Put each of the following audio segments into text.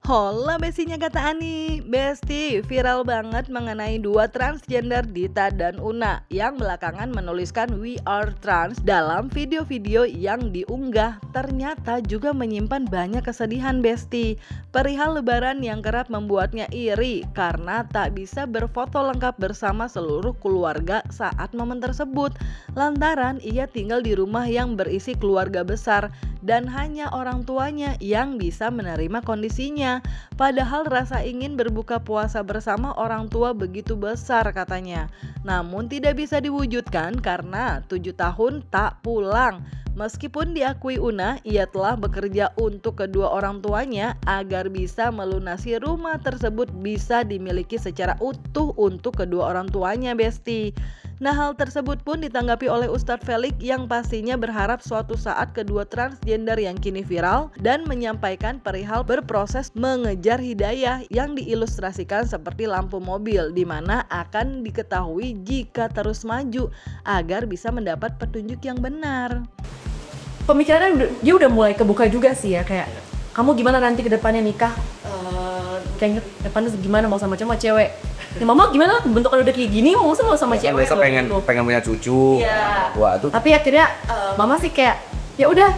Hola bestinya kata Ani. Besti, viral banget mengenai dua transgender Dita dan Una yang belakangan menuliskan "We are trans" dalam video-video yang diunggah. Ternyata juga menyimpan banyak kesedihan Besti. Perihal lebaran yang kerap membuatnya iri karena tak bisa berfoto lengkap bersama seluruh keluarga saat momen tersebut. Lantaran ia tinggal di rumah yang berisi keluarga besar dan hanya orang tuanya yang bisa menerima kondisinya. Padahal rasa ingin berbuka puasa bersama orang tua begitu besar katanya. Namun tidak bisa diwujudkan karena 7 tahun tak pulang. Meskipun diakui Una, ia telah bekerja untuk kedua orang tuanya agar bisa melunasi rumah tersebut bisa dimiliki secara utuh untuk kedua orang tuanya, Besti. Nah, hal tersebut pun ditanggapi oleh Ustadz Felix yang pastinya berharap suatu saat kedua transgender yang kini viral dan menyampaikan perihal berproses mengejar hidayah yang diilustrasikan seperti lampu mobil di mana akan diketahui jika terus maju agar bisa mendapat petunjuk yang benar. Pemikirannya dia udah mulai kebuka juga sih ya, kayak kamu gimana nanti ke depannya nikah, kayaknya depannya gimana, mau sama cewek cewek. Ya mama gimana bentukan udah kayak gini, mau sama cewek. Besok pengen punya cucu. Iya. Wah, itu Tapi akhirnya mama sih kayak ya udah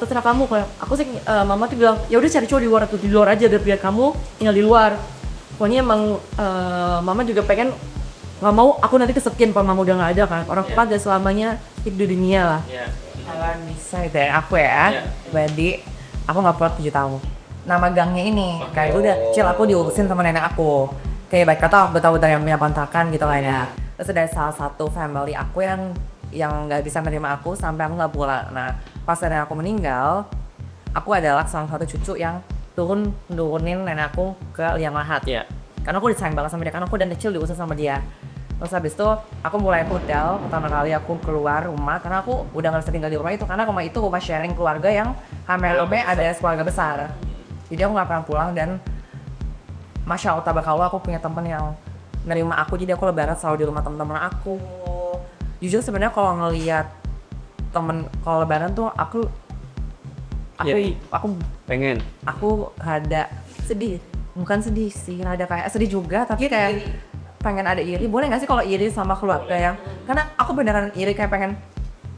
terserah kamu. Kalau aku sih mama tuh bilang ya udah cari cowok di luar aja biar kamu tinggal di luar. Pokoknya emang mama juga pengen, nggak mau aku nanti kesekian kalau mama udah nggak ada kan. Orang tua gak selamanya hidup di dunia lah. Kalau bisa dari aku ya, berarti aku nggak perlu 7 tahun. Nama gangnya ini, kayak udah kecil aku diurusin sama nenek aku. Kayak baik kata betul-betul yang punya kontrakan gitu lah ya. Terus ada salah satu family aku yang nggak bisa menerima aku sampai aku nggak pulang. Nah, pas nenek aku meninggal, aku adalah salah satu cucu yang nurunin nenek aku ke liang lahat. Karena aku disayang banget sama dia, karena aku dan kecil diusir sama dia. Terus habis itu aku mulai hotel, pertama kali aku keluar rumah karena aku udah nggak bisa tinggal di rumah itu, karena rumah itu rumah sharing keluarga yang HMLB ada keluarga besar. Jadi aku nggak pernah pulang dan Masya Allah tabarakallah aku punya temen yang nerima aku, jadi aku lebaran selalu di rumah temen-temen aku. Jujur sebenarnya kalau ngelihat temen kalau lebaran tuh aku pengen. Aku ada sedih, bukan sedih sih, ada kayak sedih juga tapi kayak pengen ada iri. Boleh nggak sih kalau iri sama keluarga yang, karena aku beneran iri, kayak pengen,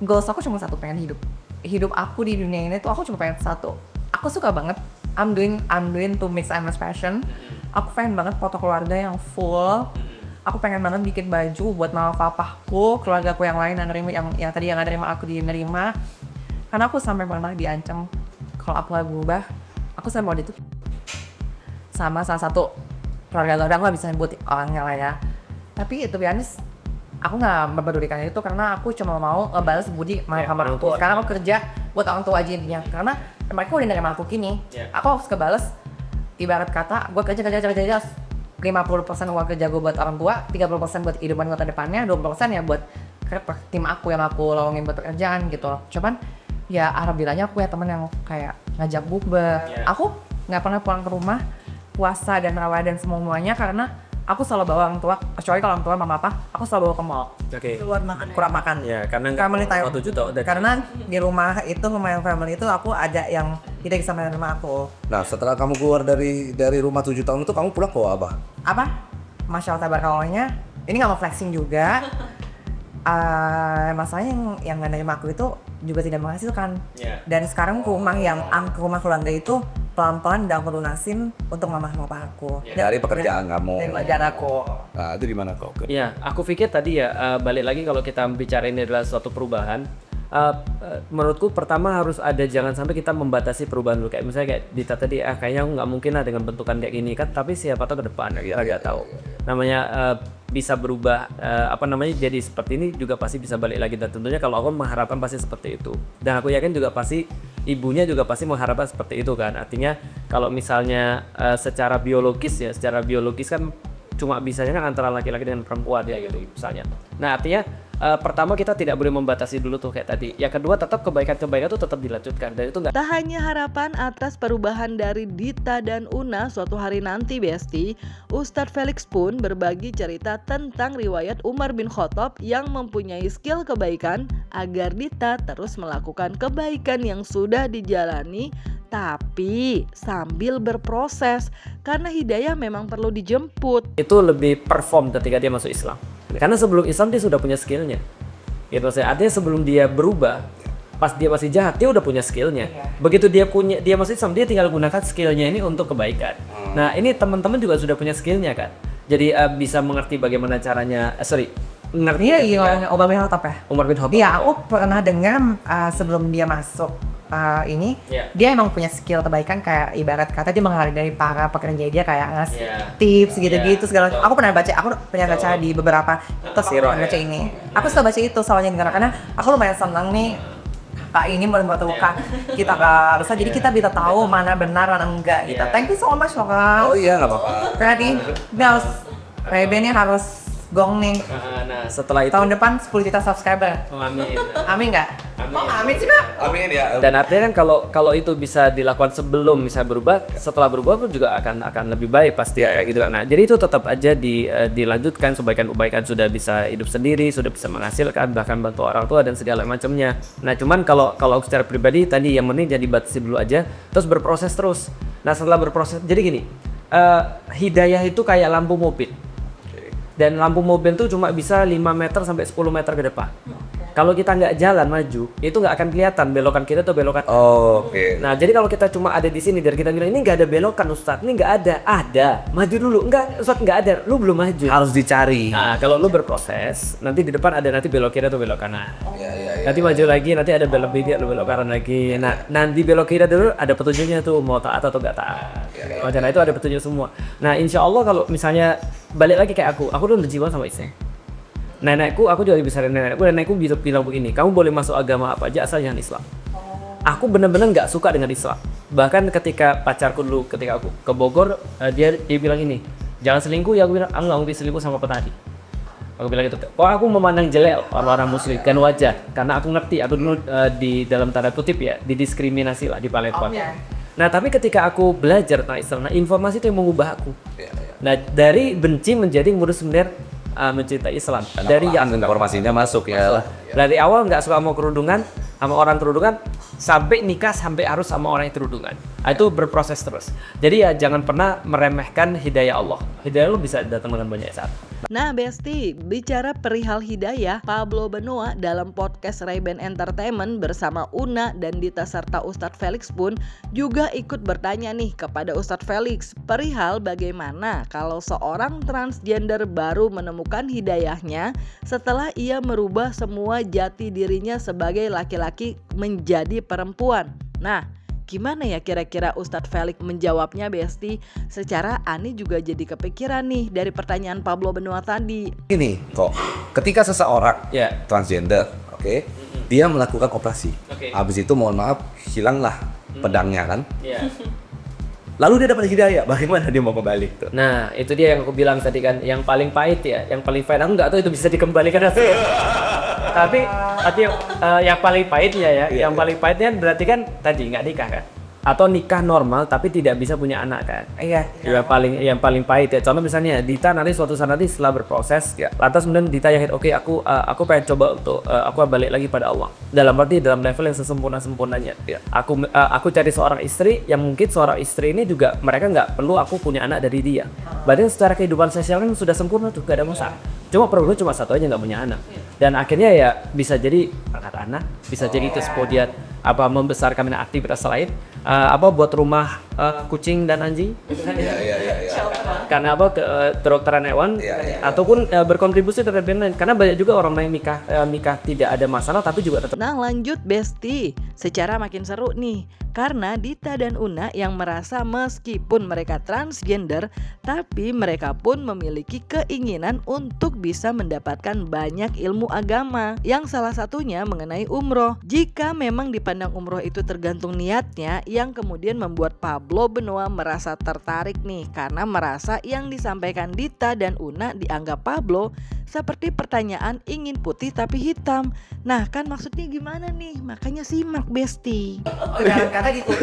goals aku cuma satu, pengen hidup aku di dunia ini tuh aku cuma pengen satu. Aku suka banget I'm doing to mix and match fashion. Aku pengen banget foto keluarga yang full. Aku pengen banget bikin baju buat mama papaku, keluarga aku yang lain yang tadi yang nerima aku nerima. Karena aku sampai pernah diancam kalau aku nggak berubah, aku sampai mau itu sama salah satu keluarga aku nggak bisa nyebut orangnya lah ya. Tapi itu biasanya aku nggak mempedulikan itu karena aku cuma mau ngebales budi mereka sama aku. Sekarang aku kerja buat orang tua aja intinya, karena mereka udah nerima aku gini. Aku harus kebales. Ibarat kata, gue kerja 50% uang kerja gue buat orang tua, 30% buat kehidupan gue ke depannya, 20% ya buat tim aku yang aku lowongin buat pekerjaan gitu. Cuman ya alhamdulillahnya aku ya temen yang kayak ngajak bukber. Aku nggak pernah pulang ke rumah puasa dan Ramadan semuanya karena aku selalu bawa orang tua, kecuali kalau orang tua mama apa, aku selalu bawa ke mall. Keluar makan. Kurang makan. Ya, karena Family time. 7 tahun. Karena di rumah itu, rumah yang family itu aku ada yang tidak bisa menerima aku. Nah, setelah kamu keluar dari rumah 7 tahun itu, kamu pulang ke apa? Apa? Masya Allah tabarakallahnya, ini nggak mau flexing juga. Masalahnya yang nggak nerima aku itu juga tidak menghasilkan. Dan sekarang rumah keluarga itu pelan-pelan udah aku lunasin untuk mama sama papa aku. Dari pekerjaan kamu. Dari pekerjaan aku. Nah, itu di mana kau? Ya, aku pikir tadi ya balik lagi kalau kita bicara ini adalah suatu perubahan. Menurutku pertama harus ada, jangan sampai kita membatasi perubahan dulu, kayak misalnya kayak Dita tadi kayaknya nggak mungkin lah dengan bentukan kayak gini kan, tapi siapa tahu ke depan kita nggak tahu namanya bisa berubah jadi seperti ini juga pasti bisa balik lagi, dan tentunya kalau aku mengharapkan pasti seperti itu, dan aku yakin juga pasti ibunya juga pasti mengharapkan seperti itu kan. Artinya kalau misalnya secara biologis kan cuma bisanya kan antara laki-laki dan perempuan ya gitu misalnya. Nah artinya pertama kita tidak boleh membatasi dulu tuh kayak tadi. Yang kedua tetap kebaikan-kebaikan itu tetap dilanjutkan, dan itu enggak. Tak hanya harapan atas perubahan dari Dita dan Una suatu hari nanti Besti, Ustadz Felix pun berbagi cerita tentang riwayat Umar bin Khattab yang mempunyai skill kebaikan agar Dita terus melakukan kebaikan yang sudah dijalani tapi sambil berproses karena hidayah memang perlu dijemput. Itu lebih perform ketika dia masuk Islam. Karena sebelum Islam dia sudah punya skillnya. Gitu maksudnya. Artinya sebelum dia berubah, pas dia masih jahat dia udah punya skillnya. Begitu dia masuk Islam, dia tinggal gunakan skillnya ini untuk kebaikan. Nah ini teman-teman juga sudah punya skillnya kan. Jadi bisa mengerti bagaimana caranya. Ngerti? Iya, Umar bin Khattab ya. Umar bin Khattab. Iya, aku pernah dengar sebelum dia masuk ini, dia emang punya skill kebaikan, kayak ibarat kata dia menghargai para pekerja dia, kayak ngasih tips gitu-gitu segala. Aku pernah baca di beberapa terus baca ini. Aku suka baca itu soalnya karena aku lumayan senang nih. Kak ini membuat terbuka kita harusnya, jadi kita bisa tahu mana benar mana enggak gitu. Thank you so much loh Kak. Oh iya, nggak apa-apa. Berarti ini harus Ray-Ban-nya harus gong nih. Nah setelah itu Tahun depan 10 juta subscriber. amin. Amin nggak? Kok amin sih Kak? Amin ya. Dan artinya kan kalau itu bisa dilakukan sebelum bisa berubah, setelah berubah pun juga akan lebih baik pasti ya gitu. Nah, jadi itu tetap aja dilanjutkan, kebaikan-kebaikan sudah bisa hidup sendiri, sudah bisa menghasilkan, bahkan bantu orang tua dan segala macamnya. Nah, cuman kalau secara pribadi tadi yang penting jadi batasi dulu aja, terus berproses terus. Nah, setelah berproses jadi gini, hidayah itu kayak lampu mobil. Dan lampu mobil tuh cuma bisa 5 meter sampai 10 meter ke depan. Kalau kita nggak jalan maju, itu nggak akan kelihatan belokan kita atau belokan. Oke. Nah, jadi kalau kita cuma ada di sini dan kita bilang ini nggak ada belokan Ustadz, ini nggak ada. Ada, maju dulu. Enggak, Ustadz nggak ada, lu belum maju. Harus dicari. Nah, kalau lu berproses, nanti di depan ada nanti belok kiri atau belok kanan. Iya. Nanti maju lagi, nanti ada belok kiri atau belok kanan lagi. Nah, nanti belok kiri dulu ada petunjuknya tuh mau taat atau nggak taat. Nah, itu ada petunjuk semua. Nah, insya Allah kalau misalnya balik lagi kayak aku tuh berjiwa sama istri. Nenekku, aku juga bisa nenekku bisa bilang begini, kamu boleh masuk agama apa aja asal jangan Islam. Aku benar-benar nggak suka dengan Islam. Bahkan ketika pacarku dulu, ketika aku ke Bogor, dia bilang ini, jangan selingkuh ya. Aku bilang, aku nggak mau selingkuh sama petani. Aku bilang gitu. Kok aku memandang jelek orang-orang muslim, kan wajar. Karena aku ngerti, aku dulu di dalam tanda kutip ya, didiskriminasi lah di Palembang. Nah tapi ketika aku belajar tentang Islam, nah informasi itu yang mengubah aku. Nah dari benci menjadi ngurus sebenarnya mencintai Islam. Dari yang informasinya masuk ya. dari awal nggak suka mau kerudungan sama orang kerudungan, sampai nikah sampai harus sama orang yang kerudungan. Nah, itu berproses terus. Jadi ya jangan pernah meremehkan hidayah Allah. Hidayah lu bisa datang dengan banyak saat. Nah Besti, bicara perihal hidayah, Pablo Benoa dalam podcast Ray-Ban Entertainment bersama Una dan Dita serta Ustadz Felix pun juga ikut bertanya nih kepada Ustadz Felix perihal bagaimana kalau seorang transgender baru menemukan hidayahnya setelah ia merubah semua jati dirinya sebagai laki-laki menjadi perempuan. Nah, gimana ya kira-kira Ustadz Felix menjawabnya Besti? Secara Ani juga jadi kepikiran nih dari pertanyaan Pablo Benoa tadi. Ini kok, ketika seseorang transgender, dia melakukan operasi. Habis itu mohon maaf, hilanglah pedangnya kan. Lalu dia dapat hidayah, bagaimana dia mau kembali? Nah, itu dia yang aku bilang tadi kan, yang paling pahit ya, yang paling pahit aku nggak tahu itu bisa dikembalikan atau tapi yang paling pahitnya ya, yang paling pahitnya berarti kan tadi nggak nikah kan, atau nikah normal tapi tidak bisa punya anak kan. Iya. Yang paling pahit ya. Contoh misalnya Dita nanti suatu saat nanti setelah berproses, lantas kemudian Dita yakin oke, aku pengen coba untuk aku balik lagi pada Allah. Dalam level yang sesempurna-sempurnanya. Aku cari seorang istri yang mungkin seorang istri ini juga mereka nggak perlu aku punya anak dari dia. Berarti secara kehidupan sosial kan sudah sempurna tuh, gak ada masalah. Cuma satu aja nggak punya anak. Dan akhirnya ya bisa jadi angkat anak, bisa jadi terus kemudian membesarkan aktivitas lain, buat rumah kucing dan anjing, karena kedokteran hewan, ataupun berkontribusi terhadap yang lain. Karena banyak juga orang yang nikah tidak ada masalah tapi juga tetap. Nah lanjut Besti, secara makin seru nih karena Dita dan Una yang merasa meskipun mereka transgender tapi mereka pun memiliki keinginan untuk bisa mendapatkan banyak ilmu agama, yang salah satunya mengenai umroh. Jika memang dipandang umroh itu tergantung niatnya, yang kemudian membuat Pablo Benoa merasa tertarik nih karena merasa yang disampaikan Dita dan Una dianggap Pablo seperti pertanyaan ingin putih tapi hitam. Nah kan maksudnya gimana nih? Makanya simak Besti. Jangan kata gitu.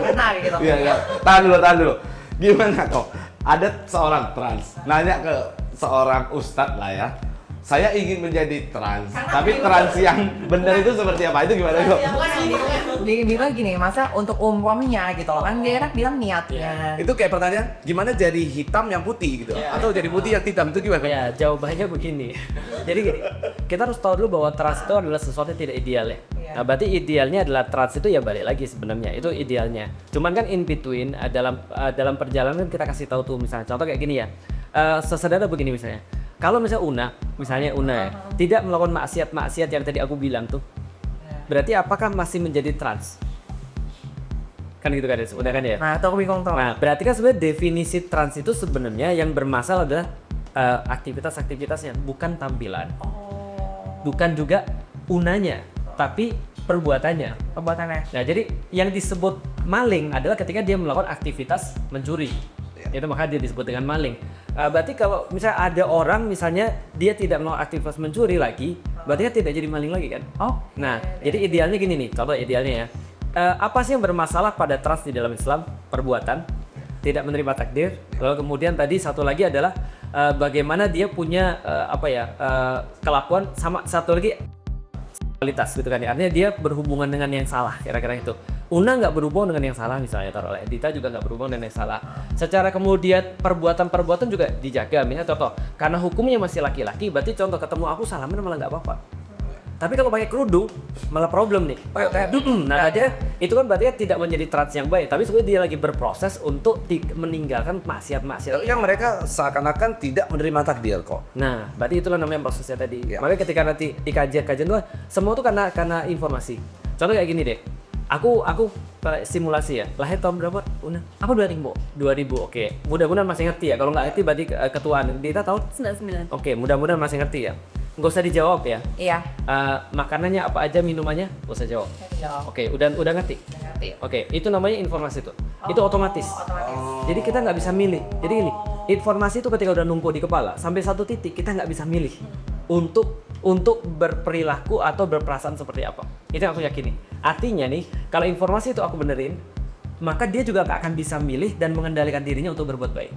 Benar gitu. Iya. Tahan dulu. Gimana kok? Ada seorang trans nanya ke seorang ustadz lah ya. saya ingin menjadi trans, tapi trans yang benar itu seperti apa? Itu gimana kok? Dibilang gini, masa untuk umumnya gitu loh kan dia enak bilang niatnya. Itu kayak pertanyaan, gimana jadi hitam yang putih gitu? Atau jadi putih yang hitam itu gimana? Ya, jawabannya begini. Jadi gini, kita harus tahu dulu bahwa trans itu adalah sesuatu yang tidak ideal ya. Nah, berarti idealnya adalah trans itu ya balik lagi sebenarnya itu idealnya. Cuman kan in between dalam perjalanan kita kasih tahu tuh misalnya contoh kayak gini ya. Sesederhana begini misalnya. Kalau misalnya Una ya, tidak melakukan maksiat yang tadi aku bilang tuh. Berarti apakah masih menjadi trans? Kan gitu kan udah kan ya? Nah, itu aku bingung tuh. Nah, berarti kan sebenarnya definisi trans itu sebenarnya yang bermasalah adalah aktivitas-aktivitasnya, bukan tampilan. Bukan juga unanya, tapi perbuatannya. Nah, jadi yang disebut maling adalah ketika dia melakukan aktivitas mencuri. Itu maka dia disebut dengan maling. Berarti kalau misalnya ada orang misalnya dia tidak melakukan aktivitas mencuri lagi, berarti kan tidak jadi maling lagi kan? Nah, jadi idealnya gini nih, contoh idealnya ya. Apa sih yang bermasalah pada trans di dalam Islam? Perbuatan, tidak menerima takdir. Lalu kemudian tadi satu lagi adalah bagaimana dia punya kelakuan, sama satu lagi kualitas gitu kan ya. Artinya dia berhubungan dengan yang salah, kira-kira itu. Una nggak berhubungan dengan yang salah misalnya, taruhlah Dita juga nggak berhubungan dengan yang salah. Secara kemudian perbuatan juga dijaga, misalnya contoh, karena hukumnya masih laki-laki, berarti contoh ketemu aku salaman malah nggak apa-apa. Tapi kalau pakai kerudung malah problem nih. Nah dia itu kan berarti tidak menjadi trans yang baik, tapi sebenarnya dia lagi berproses untuk meninggalkan maksiat. Yang mereka seakan-akan tidak menerima takdir kok. Nah, berarti itulah namanya prosesnya tadi. Makanya ketika nanti di kajian tuh semua tuh karena informasi. Contoh kayak gini deh. Aku simulasi ya. Lahir tahun berapa, Una? Aku 2000. 2000, oke. Mudah-mudahan masih ngerti ya. Kalau nggak ngerti berarti ketuaan. Dita tahun? 99. Oke, mudah-mudahan masih ngerti ya. Nggak usah dijawab ya. Iya. Makanannya apa aja, minumannya? Nggak usah jawab. Oke, udah ngerti? Oke, itu namanya informasi tuh. Itu otomatis. Jadi kita nggak bisa milih. Jadi gini, informasi itu ketika udah numpuk di kepala, sampai satu titik kita nggak bisa milih untuk berperilaku atau berperasaan seperti apa. Itu yang aku yakini. Artinya nih, kalau informasi itu aku benerin, maka dia juga nggak akan bisa milih dan mengendalikan dirinya untuk berbuat baik.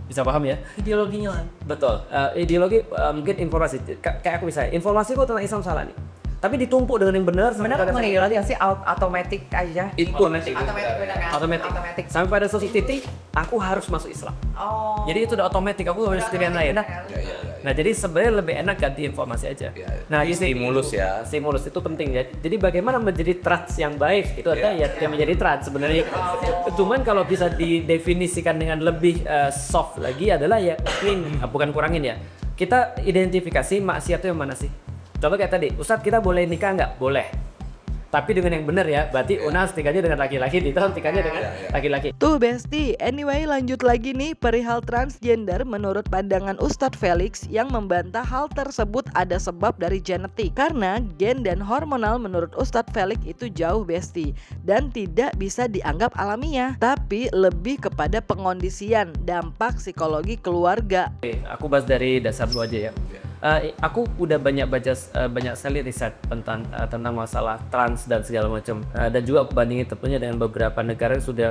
Bisa paham ya? Ideologinya lah. Betul. Ideologi mungkin informasi. Kayak aku misalnya, informasi kok tentang Islam salah nih. Tapi ditumpuk dengan yang benar. Sebenarnya bukan ideologi sih, otomatis aja. Otomatis. Benar kan? Otomatis. Sampai pada suatu titik, aku harus masuk Islam. Jadi itu udah otomatis, aku harus pilihan lain. Nah, jadi sebenarnya lebih enak ganti informasi aja. Nah, Stimulus ya. Stimulus itu penting ya. Jadi bagaimana menjadi trans yang baik itu adalah ya yang menjadi trans sebenarnya. Cuman kalau bisa didefinisikan dengan lebih soft lagi adalah ya bukan kurangin ya. Kita identifikasi maksiat itu yang mana sih? Contoh kayak tadi, Ustadz kita boleh nikah nggak? Boleh. Tapi dengan yang benar ya, berarti Una harus nikahnya dengan laki-laki, Dita harus nikahnya dengan laki-laki. Tuh Besti, anyway lanjut lagi nih perihal transgender menurut pandangan Ustadz Felix yang membantah hal tersebut ada sebab dari genetik. Karena gen dan hormonal menurut Ustadz Felix itu jauh Besti dan tidak bisa dianggap alamiah, tapi lebih kepada pengondisian, dampak psikologi keluarga. Oke, aku bahas dari dasar dulu aja ya. Aku udah banyak baca banyak sekali riset tentang masalah trans dan segala macam dan juga aku bandingin tentunya dengan beberapa negara yang sudah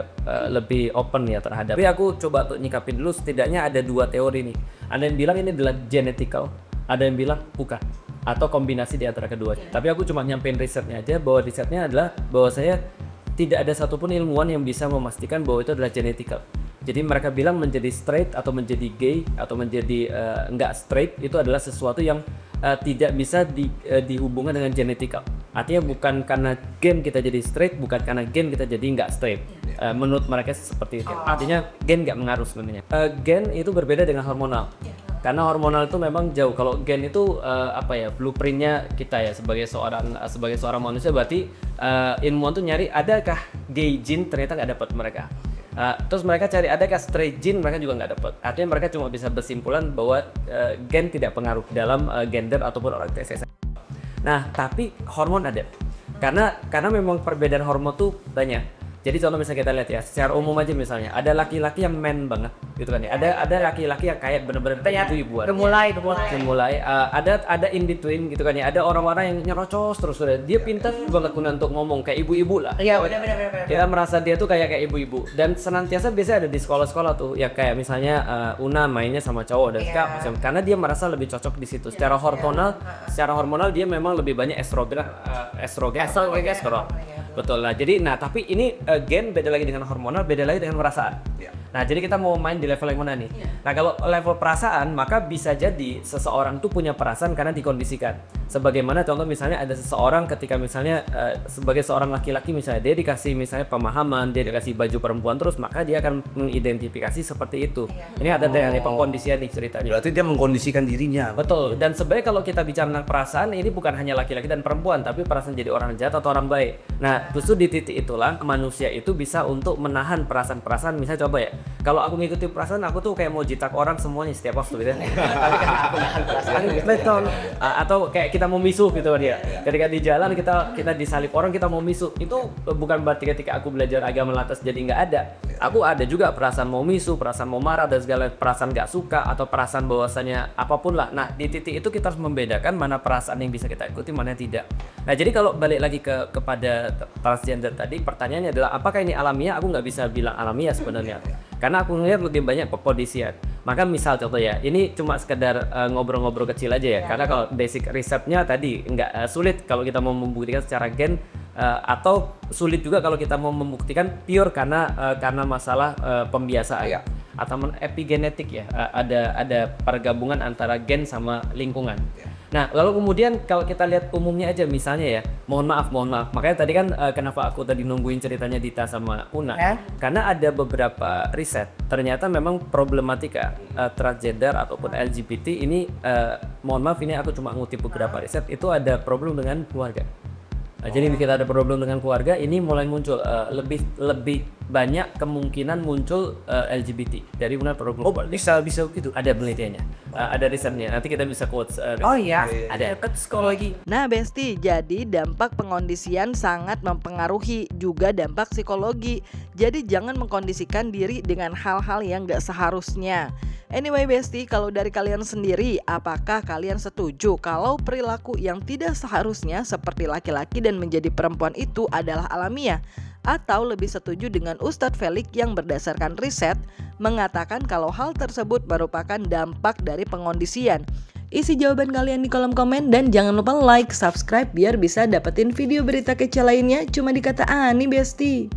lebih open ya terhadap. Tapi aku coba untuk nyikapin dulu setidaknya ada dua teori nih. Ada yang bilang ini adalah genetical, ada yang bilang bukan atau kombinasi di antara keduanya. Tapi aku cuma nyampein risetnya aja bahwa risetnya adalah bahwa saya tidak ada satupun ilmuwan yang bisa memastikan bahwa itu adalah genetical. Jadi mereka bilang menjadi straight atau menjadi gay atau menjadi enggak straight itu adalah sesuatu yang tidak bisa dihubungkan dengan genetikal. Artinya bukan karena gen kita jadi straight, bukan karena gen kita jadi enggak straight. Menurut mereka seperti itu. Artinya gen enggak mengaruh sebenarnya. Gen itu berbeda dengan hormonal. Karena hormonal itu memang jauh. Kalau gen itu blueprintnya kita ya sebagai seorang manusia, berarti ilmuwan tuh nyari adakah gay gene, ternyata nggak dapat mereka. Terus mereka cari adakah straight gene, mereka juga nggak dapat. Artinya mereka cuma bisa bersimpulan bahwa gen tidak pengaruh dalam gender ataupun orientasi. Nah, tapi hormon ada. Karena memang perbedaan hormon tuh banyak. Jadi contoh misalnya kita lihat ya, secara umum aja misalnya, ada laki-laki yang man banget gitu kan ya. Ada laki-laki yang kayak bener-bener itu ibuan. Udah mulai. Ada in between gitu kan ya. Ada orang-orang yang nyerocos terus udah. Dia pintar banget guna untuk ngomong kayak ibu-ibu lah. Iya, benar. Kita merasa dia tuh kayak ibu-ibu, dan senantiasa biasanya ada di sekolah-sekolah tuh ya, kayak misalnya Una mainnya sama cowok dan segala macam, karena dia merasa lebih cocok di situ. Secara hormonal dia memang lebih banyak estrogen. Betul lah. Jadi tapi ini gen beda lagi dengan hormonal, beda lagi dengan perasaan. Nah, jadi kita mau main di level yang mana nih? Nah, kalau level perasaan, maka bisa jadi seseorang tuh punya perasaan karena dikondisikan. Sebagaimana contoh misalnya ada seseorang ketika misalnya sebagai seorang laki-laki misalnya dia dikasih misalnya pemahaman, dia dikasih baju perempuan terus, maka dia akan mengidentifikasi seperti itu. Ini ada dari pengkondisian nih ceritanya. Berarti dia mengkondisikan dirinya. Betul. Dan sebenarnya kalau kita bicara tentang perasaan, ini bukan hanya laki-laki dan perempuan, tapi perasaan jadi orang jahat atau orang baik. Nah, justru di titik itulah manusia itu bisa untuk menahan perasaan-perasaan. Misalnya coba ya, kalau aku ngikutin perasaan, aku tuh kayak mau jitak orang semuanya setiap waktu gitu. Tapi kan aku nahan perasaan. Betul. Atau kayak kita mau misuh gitu dia. Ketika di jalan kita disalip orang, kita mau misuh. Itu bukan berarti ketika aku belajar agama lantas jadi nggak ada. Aku ada juga perasaan mau misuh, perasaan mau marah, dan segala perasaan nggak suka atau perasaan bahwasanya apapun lah. Nah, di titik itu kita harus membedakan mana perasaan yang bisa kita ikuti, mana yang tidak. Nah, jadi kalau balik lagi kepada transgender tadi, pertanyaannya adalah apakah ini alamiah? Aku nggak bisa bilang alamiah sebenarnya, karena aku ngelihat lebih banyak pekondisian. Maka misal contoh ya, ini cuma sekedar ngobrol-ngobrol kecil aja ya, karena kalau basic risetnya tadi nggak sulit kalau kita mau membuktikan secara gen, atau sulit juga kalau kita mau membuktikan pure karena masalah pembiasaan atau epigenetik ya, ada pergabungan antara gen sama lingkungan. Nah, lalu kemudian kalau kita lihat umumnya aja misalnya ya, mohon maaf. Makanya tadi kan kenapa aku tadi nungguin ceritanya Dita sama Una, karena ada beberapa riset ternyata memang problematika transgender ataupun LGBT ini, mohon maaf ini aku cuma ngutip beberapa riset, itu ada problem dengan keluarga. Jadi kita ada problem dengan keluarga, ini mulai muncul lebih banyak kemungkinan muncul LGBT dari benar problem. Bisa gitu. Ada penelitiannya, ada risetnya. Nanti kita bisa quotes. Ada psikologi. Nah Besti, jadi dampak pengkondisian sangat mempengaruhi juga dampak psikologi. Jadi jangan mengkondisikan diri dengan hal-hal yang gak seharusnya. Anyway Besti, kalau dari kalian sendiri, apakah kalian setuju kalau perilaku yang tidak seharusnya seperti laki-laki dan menjadi perempuan itu adalah alamiah? Atau lebih setuju dengan Ustadz Felix yang berdasarkan riset mengatakan kalau hal tersebut merupakan dampak dari pengkondisian? Isi jawaban kalian di kolom komen dan jangan lupa like, subscribe biar bisa dapetin video berita kece lainnya cuma di Kata Ani Besti.